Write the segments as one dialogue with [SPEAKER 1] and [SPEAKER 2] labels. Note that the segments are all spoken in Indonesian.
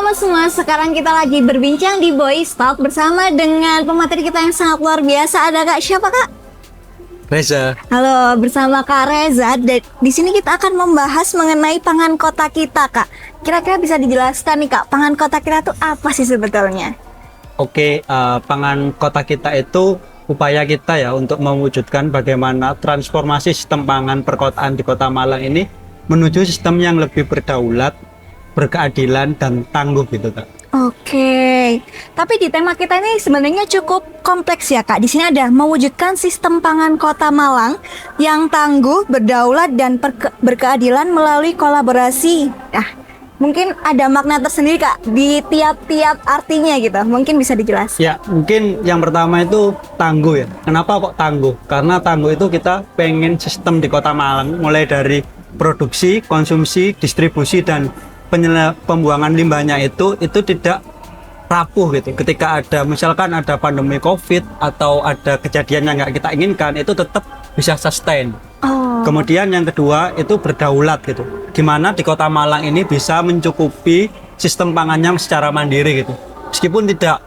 [SPEAKER 1] teman-teman semua, sekarang kita lagi berbincang di Boys Talk bersama dengan pemateri kita yang sangat luar biasa. Ada Kak siapa Kak?
[SPEAKER 2] Reza.
[SPEAKER 1] Halo, bersama Kak Reza. Dan di sini kita akan membahas mengenai pangan kota kita, Kak. Kira-kira bisa dijelaskan nih Kak, pangan kota kita tuh apa sih sebetulnya?
[SPEAKER 2] Oke, pangan kota kita itu upaya kita ya untuk mewujudkan bagaimana transformasi sistem pangan perkotaan di Kota Malang ini menuju sistem yang lebih berdaulat, berkeadilan dan tangguh gitu Kak.
[SPEAKER 1] Oke, tapi di tema kita ini sebenarnya cukup kompleks ya Kak. Di sini ada mewujudkan sistem pangan Kota Malang yang tangguh, berdaulat dan berkeadilan melalui kolaborasi. Mungkin ada makna tersendiri Kak di tiap-tiap artinya gitu. Mungkin bisa dijelaskan.
[SPEAKER 2] Ya, mungkin yang pertama itu tangguh ya. Kenapa kok tangguh? Karena tangguh itu kita pengen sistem di Kota Malang mulai dari produksi, konsumsi, distribusi dan pembuangan limbahnya itu tidak rapuh gitu. Ketika ada misalkan ada pandemi COVID atau ada kejadian yang nggak kita inginkan, itu tetap bisa sustain. Kemudian yang kedua itu berdaulat gitu. Gimana di Kota Malang ini bisa mencukupi sistem pangannya secara mandiri gitu. Meskipun tidak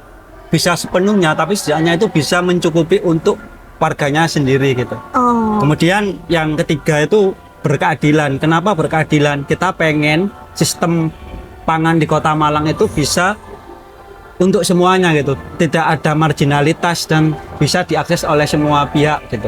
[SPEAKER 2] bisa sepenuhnya, tapi setidaknya itu bisa mencukupi untuk warganya sendiri gitu. Kemudian yang ketiga itu berkeadilan. Kenapa berkeadilan? Kita pengen sistem pangan di Kota Malang itu bisa untuk semuanya gitu, tidak ada marginalitas dan bisa diakses oleh semua pihak gitu.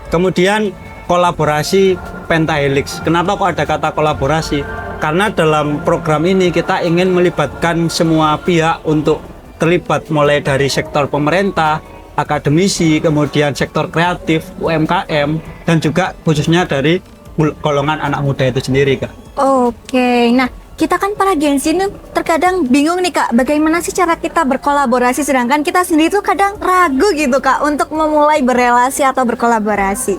[SPEAKER 2] Kemudian kolaborasi pentahelix. Kenapa kok ada kata kolaborasi? Karena dalam program ini kita ingin melibatkan semua pihak untuk terlibat, mulai dari sektor pemerintah, akademisi, kemudian sektor kreatif, UMKM, dan juga khususnya dari golongan anak muda itu sendiri Kak.
[SPEAKER 1] Oke, nah kita kan para Gen Z ini terkadang bingung nih Kak, bagaimana sih cara kita berkolaborasi sedangkan kita sendiri tuh kadang ragu gitu Kak untuk memulai berelasi atau berkolaborasi.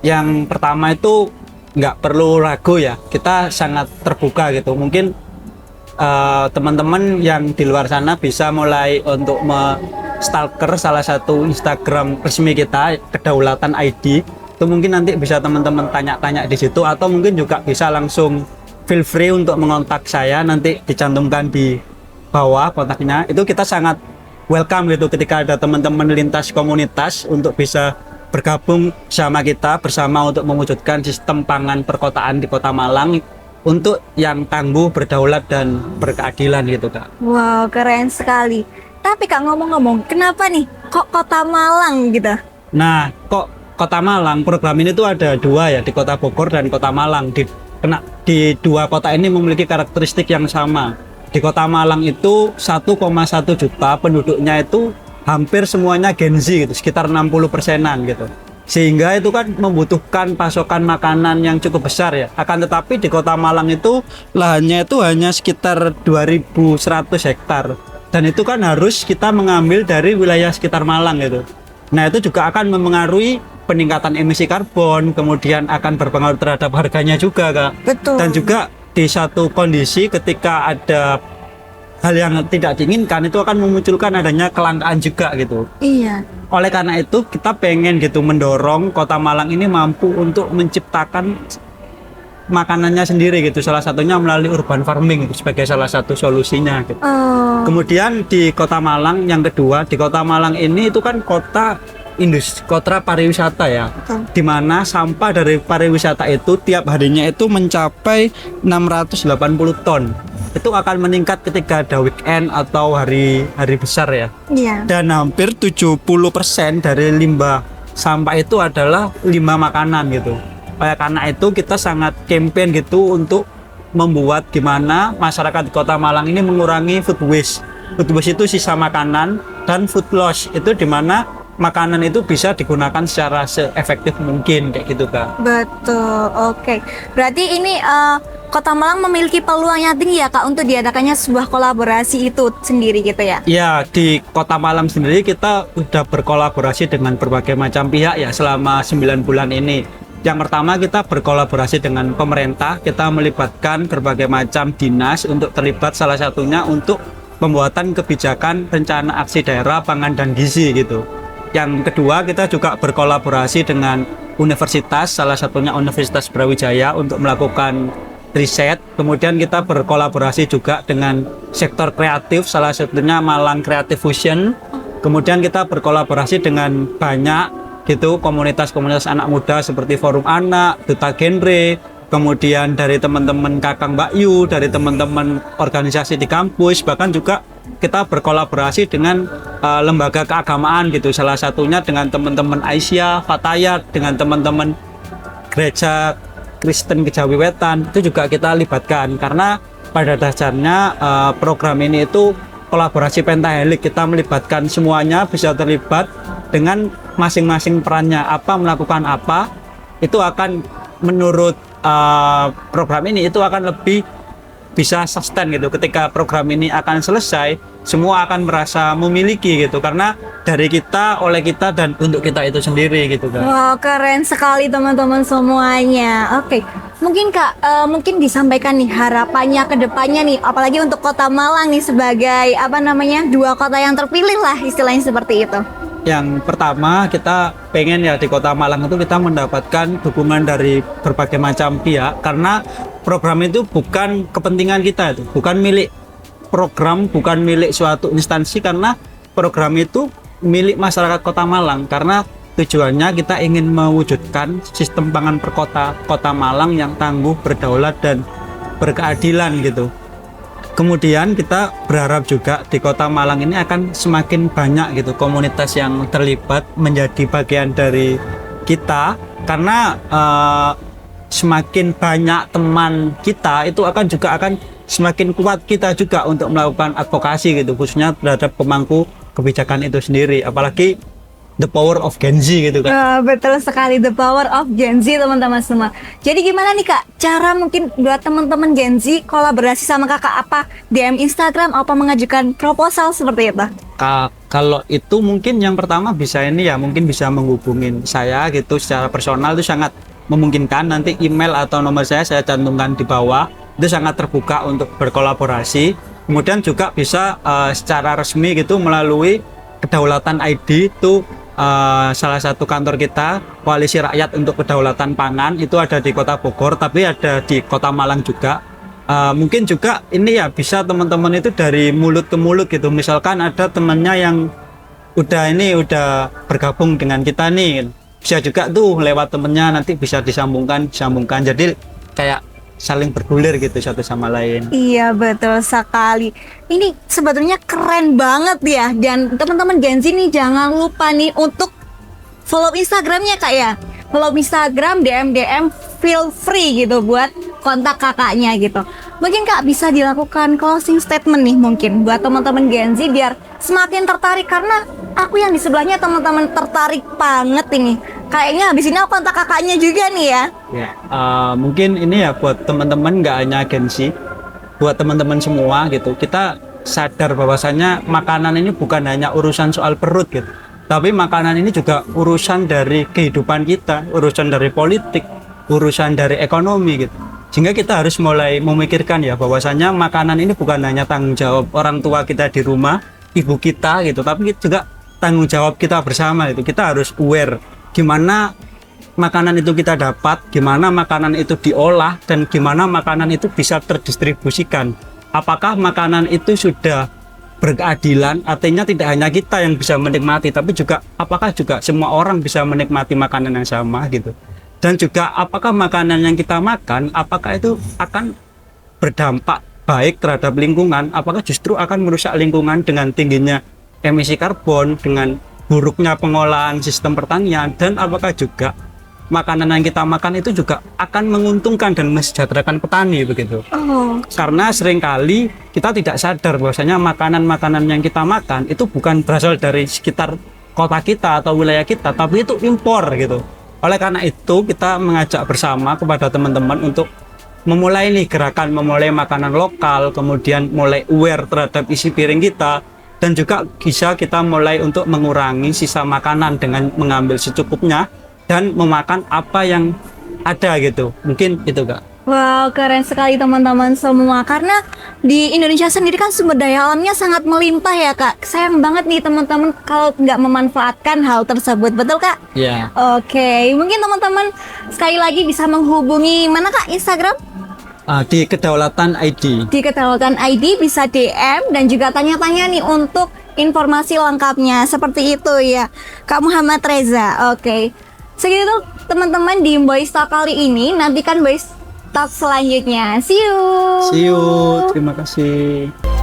[SPEAKER 2] Yang pertama itu nggak perlu ragu ya, kita sangat terbuka gitu. Mungkin teman-teman yang di luar sana bisa mulai untuk stalker salah satu Instagram resmi kita, Kedaulatan ID. Itu mungkin nanti bisa teman-teman tanya-tanya di situ, atau mungkin juga bisa langsung feel free untuk mengontak saya, nanti dicantumkan di bawah kontaknya. Itu kita sangat welcome gitu ketika ada teman-teman lintas komunitas untuk bisa bergabung sama kita bersama untuk mewujudkan sistem pangan perkotaan di Kota Malang untuk yang tangguh, berdaulat dan berkeadilan gitu Kak.
[SPEAKER 1] Wow, keren sekali. Tapi Kak, ngomong-ngomong, kenapa nih kok Kota Malang gitu?
[SPEAKER 2] Nah, kok Kota Malang, program ini tuh ada dua ya, di Kota Bogor dan Kota Malang. Di dua kota ini memiliki karakteristik yang sama. Di Kota Malang itu 1,1 juta penduduknya itu hampir semuanya Gen Z gitu, sekitar 60%-an gitu. Sehingga itu kan membutuhkan pasokan makanan yang cukup besar ya. Akan tetapi di Kota Malang itu lahannya itu hanya sekitar 2.100 hektar. Dan itu kan harus kita mengambil dari wilayah sekitar Malang gitu. Nah, itu juga akan mempengaruhi peningkatan emisi karbon, kemudian akan berpengaruh terhadap harganya juga Kak.
[SPEAKER 1] Betul.
[SPEAKER 2] Dan juga di satu kondisi ketika ada hal yang tidak diinginkan, itu akan memunculkan adanya kelangkaan juga gitu.
[SPEAKER 1] Iya.
[SPEAKER 2] Oleh karena itu kita pengen gitu mendorong Kota Malang ini mampu untuk menciptakan makanannya sendiri gitu. Salah satunya melalui urban farming gitu, sebagai salah satu solusinya gitu. Kemudian di Kota Malang yang kedua, di Kota Malang ini itu kan kota pariwisata ya, di mana sampah dari pariwisata itu tiap harinya itu mencapai 680 ton. Itu akan meningkat ketika ada weekend atau hari besar ya.
[SPEAKER 1] Iya.
[SPEAKER 2] Dan hampir 70% dari limbah sampah itu adalah limbah makanan gitu. Karena itu kita sangat campaign gitu untuk membuat gimana masyarakat di Kota Malang ini mengurangi food waste. Food waste itu sisa makanan, dan food loss itu di mana makanan itu bisa digunakan secara seefektif mungkin kayak gitu Kak.
[SPEAKER 1] Betul, oke. Berarti ini Kota Malang memiliki peluang yang tinggi ya Kak untuk diadakannya sebuah kolaborasi itu sendiri gitu ya?
[SPEAKER 2] Ya, di Kota Malang sendiri kita udah berkolaborasi dengan berbagai macam pihak ya selama 9 bulan ini. Yang pertama kita berkolaborasi dengan pemerintah, kita melibatkan berbagai macam dinas untuk terlibat, salah satunya untuk pembuatan kebijakan rencana aksi daerah pangan dan gizi gitu. Yang kedua, kita juga berkolaborasi dengan universitas, salah satunya Universitas Brawijaya untuk melakukan riset, kemudian kita berkolaborasi juga dengan sektor kreatif, salah satunya Malang Creative Fusion. Kemudian kita berkolaborasi dengan banyak gitu komunitas-komunitas anak muda seperti Forum Anak, Duta Genre, kemudian dari teman-teman Kakang Mbak Yu, dari teman-teman organisasi di kampus, bahkan juga kita berkolaborasi dengan lembaga keagamaan gitu, salah satunya dengan teman-teman Aisyah, Fatayat, dengan teman-teman Gereja Kristen Kejawi Wetan, itu juga kita libatkan karena pada dasarnya program ini itu kolaborasi pentahelik, kita melibatkan semuanya bisa terlibat dengan masing-masing perannya, apa melakukan apa, itu akan menurut program ini itu akan lebih bisa sustain gitu. Ketika program ini akan selesai, semua akan merasa memiliki gitu, karena dari kita, oleh kita, dan untuk kita itu sendiri gitu kan.
[SPEAKER 1] Wow, keren sekali teman-teman semuanya. Oke, mungkin Kak, mungkin disampaikan nih harapannya ke depannya nih, apalagi untuk Kota Malang nih sebagai apa namanya, dua kota yang terpilih lah istilahnya seperti itu.
[SPEAKER 2] Yang pertama, kita pengen ya di Kota Malang itu kita mendapatkan dukungan dari berbagai macam pihak, karena program itu bukan kepentingan kita, itu bukan milik program, bukan milik suatu instansi, karena program itu milik masyarakat Kota Malang, karena tujuannya kita ingin mewujudkan sistem pangan per Kota Malang yang tangguh, berdaulat, dan berkeadilan gitu. Kemudian kita berharap juga di Kota Malang ini akan semakin banyak gitu komunitas yang terlibat menjadi bagian dari kita, karena semakin banyak teman kita itu akan semakin kuat kita juga untuk melakukan advokasi gitu, khususnya terhadap pemangku kebijakan itu sendiri, apalagi the power of Gen Z gitu kan.
[SPEAKER 1] Betul sekali, the power of Gen Z teman-teman semua. Jadi gimana nih Kak, cara mungkin buat teman-teman Gen Z kolaborasi sama Kakak, apa DM Instagram, apa mengajukan proposal seperti itu?
[SPEAKER 2] Kalau itu mungkin yang pertama bisa ini ya, mungkin bisa menghubungin saya gitu secara personal, itu sangat memungkinkan. Nanti email atau nomor saya cantumkan di bawah, itu sangat terbuka untuk berkolaborasi. Kemudian juga bisa secara resmi gitu melalui Kedaulatan ID, itu salah satu kantor kita, Koalisi Rakyat untuk Kedaulatan Pangan, itu ada di Kota Bogor, tapi ada di Kota Malang juga. Mungkin juga ini ya bisa teman-teman itu dari mulut ke mulut gitu, misalkan ada temannya yang udah bergabung dengan kita nih, bisa juga tuh lewat temennya nanti bisa disambungkan, jadi kayak saling bergulir gitu satu sama lain.
[SPEAKER 1] Iya, betul sekali. Ini sebetulnya keren banget ya. Dan teman-teman Gen Z nih jangan lupa nih untuk follow Instagramnya Kak ya. Follow Instagram, DM feel free gitu buat kontak kakaknya gitu. Mungkin Kak bisa dilakukan closing statement nih mungkin buat teman-teman Gen Z biar semakin tertarik, karena aku yang di sebelahnya teman-teman tertarik banget ini. Kayaknya habis ini aku kontak kakaknya juga nih ya.
[SPEAKER 2] Mungkin ini ya buat teman-teman, nggak hanya Gen Z, buat teman-teman semua gitu. Kita sadar bahwasannya makanan ini bukan hanya urusan soal perut gitu, tapi makanan ini juga urusan dari kehidupan kita, urusan dari politik, urusan dari ekonomi gitu. Sehingga kita harus mulai memikirkan ya bahwasannya makanan ini bukan hanya tanggung jawab orang tua kita di rumah, ibu kita gitu, tapi juga tanggung jawab kita bersama itu. Kita harus aware gimana makanan itu kita dapat, gimana makanan itu diolah, dan gimana makanan itu bisa terdistribusikan. Apakah makanan itu sudah berkeadilan, artinya tidak hanya kita yang bisa menikmati, tapi juga apakah juga semua orang bisa menikmati makanan yang sama gitu. Dan juga apakah makanan yang kita makan, apakah itu akan berdampak baik terhadap lingkungan, apakah justru akan merusak lingkungan dengan tingginya emisi karbon, dengan buruknya pengolahan sistem pertanian, dan apakah juga makanan yang kita makan itu juga akan menguntungkan dan mesejahterakan petani begitu. Karena seringkali kita tidak sadar bahwasanya makanan-makanan yang kita makan itu bukan berasal dari sekitar kota kita atau wilayah kita, tapi itu impor gitu. Oleh karena itu kita mengajak bersama kepada teman-teman untuk memulai nih gerakan memulai makanan lokal, kemudian mulai aware terhadap isi piring kita, dan juga bisa kita mulai untuk mengurangi sisa makanan dengan mengambil secukupnya dan memakan apa yang ada gitu. Mungkin itu Kak.
[SPEAKER 1] Wow, keren sekali teman-teman semua. Karena di Indonesia sendiri kan sumber daya alamnya sangat melimpah ya Kak. Sayang banget nih teman-teman kalau nggak memanfaatkan hal tersebut, betul Kak?
[SPEAKER 2] Iya.
[SPEAKER 1] Oke, mungkin teman-teman sekali lagi bisa menghubungi mana Kak Instagram?
[SPEAKER 2] Di Kedaulatan ID.
[SPEAKER 1] Di Kedaulatan ID bisa DM dan juga tanya-tanya nih untuk informasi lengkapnya. Seperti itu ya, Kak Muhammad Reza. Oke. Segitu teman-teman di Boys Talk kali ini. Nantikan Boys Talk selanjutnya. See you.
[SPEAKER 2] See you. Terima kasih.